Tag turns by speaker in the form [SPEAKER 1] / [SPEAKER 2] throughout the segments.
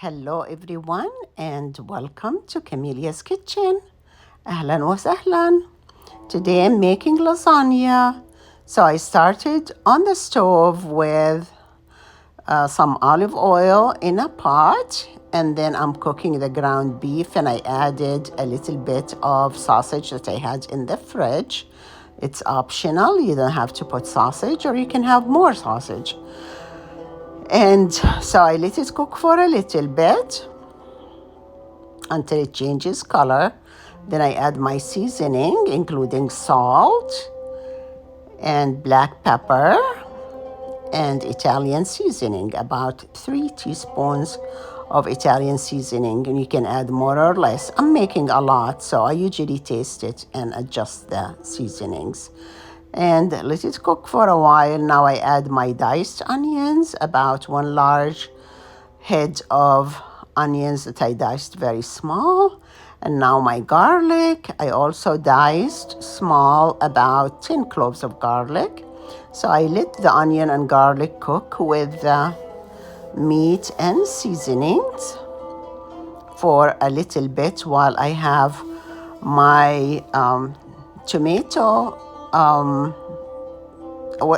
[SPEAKER 1] Hello everyone and welcome to Camilia's kitchen. أهلا وسهلا. Today I'm making lasagna. So I started on the stove with some olive oil in a pot, and then I'm cooking the ground beef, and I added a little bit of sausage that I had in the fridge. It's optional. You don't have to put sausage, or you can have more sausage. And so I let it cook for a little bit until it changes color. Then I add my seasoning, including salt and black pepper and Italian seasoning, about 3 teaspoons of Italian seasoning, and you can add more or less. I'm making a lot, so I usually taste it and adjust the seasonings. And let it cook for a while. Now I add my diced onions, about 1 large head of onions that I diced very small. And now my garlic, I also diced small, about 10 cloves of garlic. So I let the onion and garlic cook with the meat and seasonings for a little bit while I have my tomato, or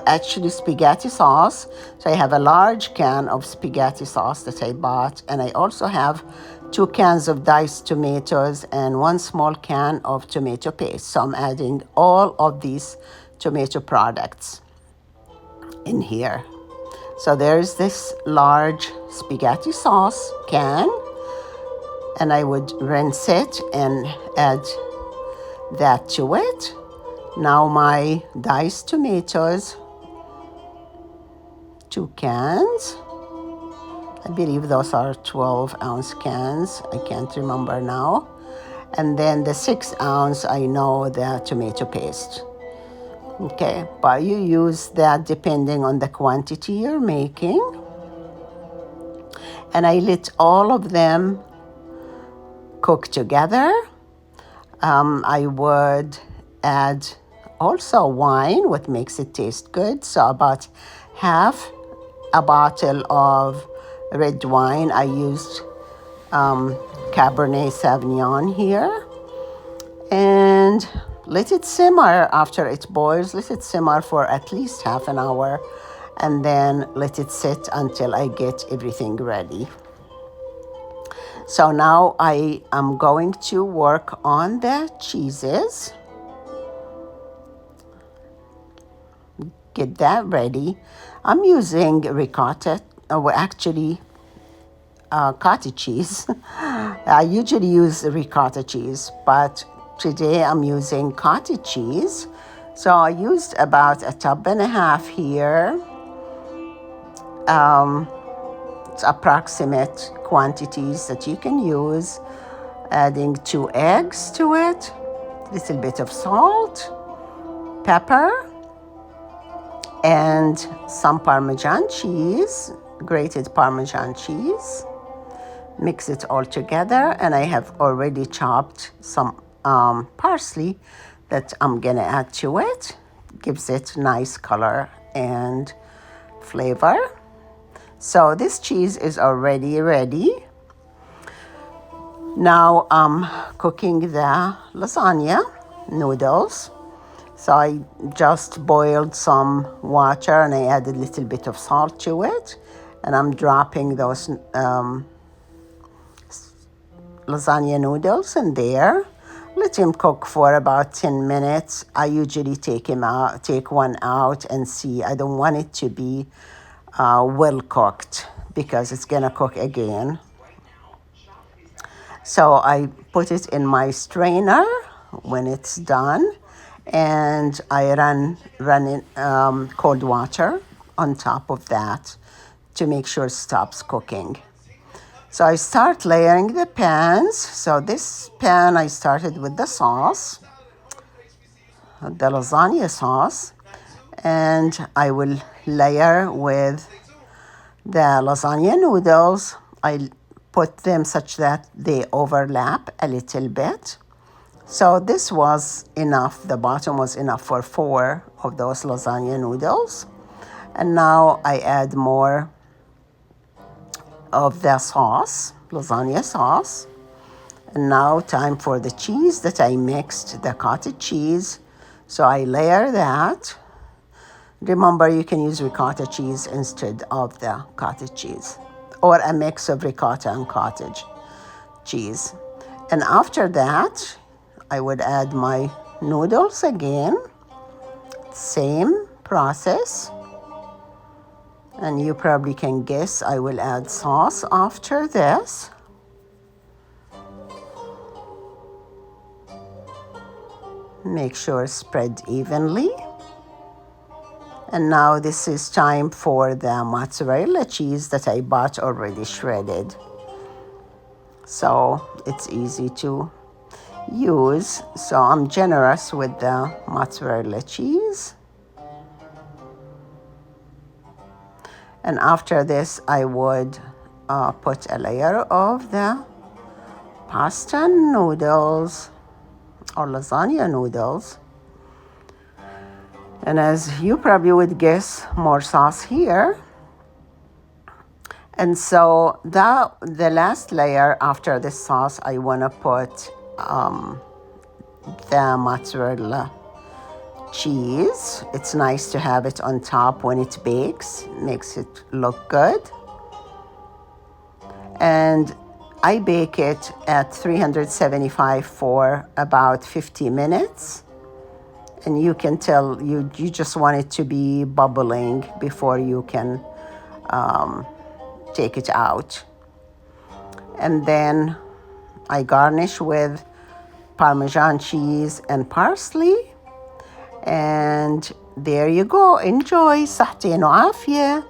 [SPEAKER 1] actually spaghetti sauce. So I have a large can of spaghetti sauce that I bought, and I also have 2 cans of diced tomatoes and 1 small can of tomato paste. So I'm adding all of these tomato products in here. So there's this large spaghetti sauce can, and I would rinse it and add that to it. Now my diced tomatoes, 2 cans. I believe those are 12-ounce cans. I can't remember now. And then the 6-ounce, I know the tomato paste. Okay, but you use that depending on the quantity you're making. And I let all of them cook together. I would add also wine, what makes it taste good. So about half a bottle of red wine. I used Cabernet Sauvignon here. And let it simmer after it boils. Let it simmer for at least half an hour, and then let it sit until I get everything ready. So now I am going to work on the cheeses. Get that ready. I'm using ricotta, cottage cheese. I usually use ricotta cheese, but today I'm using cottage cheese. So I used about a tub and a half here. It's approximate quantities that you can use. Adding 2 eggs to it, a little bit of salt, pepper, and some Parmesan cheese, grated Parmesan cheese. Mix it all together, and I have already chopped some parsley that I'm gonna add to it. Gives it nice color and flavor. So this cheese is already ready. Now I'm cooking the lasagna noodles. So I just boiled some water and I added a little bit of salt to it, and I'm dropping those lasagna noodles in there. Let him cook for about 10 minutes. I usually take one out and see. I don't want it to be well cooked because it's gonna cook again. So I put it in my strainer when it's done, and I run in cold water on top of that to make sure it stops cooking. So I start layering the pans. So this pan, I started with the sauce, the lasagna sauce, and I will layer with the lasagna noodles. I put them such that they overlap a little bit. So this was enough. The bottom was enough for 4 of those lasagna noodles. And now I add more of the sauce, lasagna sauce. And now time for the cheese that I mixed, the cottage cheese. So I layer that. Remember, you can use ricotta cheese instead of the cottage cheese, or a mix of ricotta and cottage cheese. And after that, I would add my noodles again. Same process. And you probably can guess I will add sauce after this. Make sure spread evenly. And now this is time for the mozzarella cheese that I bought already shredded. So it's easy to use. So I'm generous with the mozzarella cheese. And after this, I would put a layer of the pasta noodles or lasagna noodles. And as you probably would guess, more sauce here. And so the last layer after this sauce, I want to put the mozzarella cheese. It's nice to have it on top when it bakes, makes it look good. And I bake it at 375 for about 50 minutes. And you can tell you just want it to be bubbling before you can take it out. And then I garnish with Parmesan cheese and parsley. And there you go. Enjoy. صحتين وعافية.